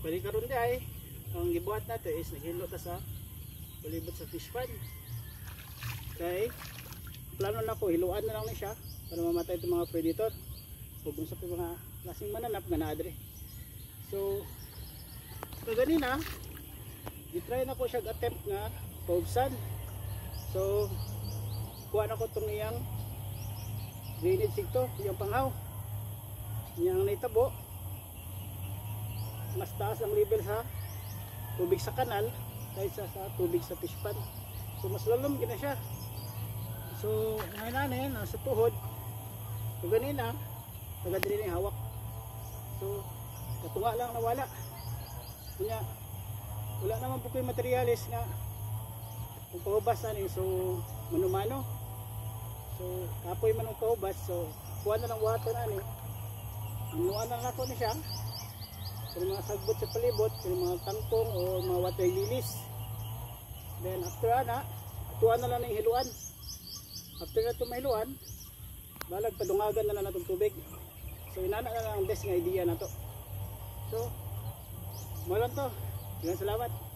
Balik karon di ay ang gibuhat nato is naghilo ta sa palibot sa fish pond. Okay, plano na ko hiluan na lang ni siya para mamatay itong mga predator o kung sa mga klaseng mananap nga naadre. So kaganina gitry na ko siya attempt nga paubsan. So kuha na ko itong iyang drainage sigto, yung panghaw yung naitabo. Mas taas ang level sa tubig sa kanal kaysa sa tubig sa fish pond. So mas lalom gina siya. So ngayon nasa tuhod. So ganina taga dili ni hawak. So katunga lang nawala. Kunya wala naman po yung materialis nga kung paubas ani. So mano-mano. So kapoy man ang paubas. So kuha na lang water ani. Ang nuwan na ako ni siya. Kung mga sagbot sa palibot, kung mga kangkong o mga water lilies. Then after ana, tuwa na lang ng hiluan. After na ito mahiluan, balag padungagan na lang itong tubig. So inana na lang ang best nga idea na to. So, malang to. Salamat.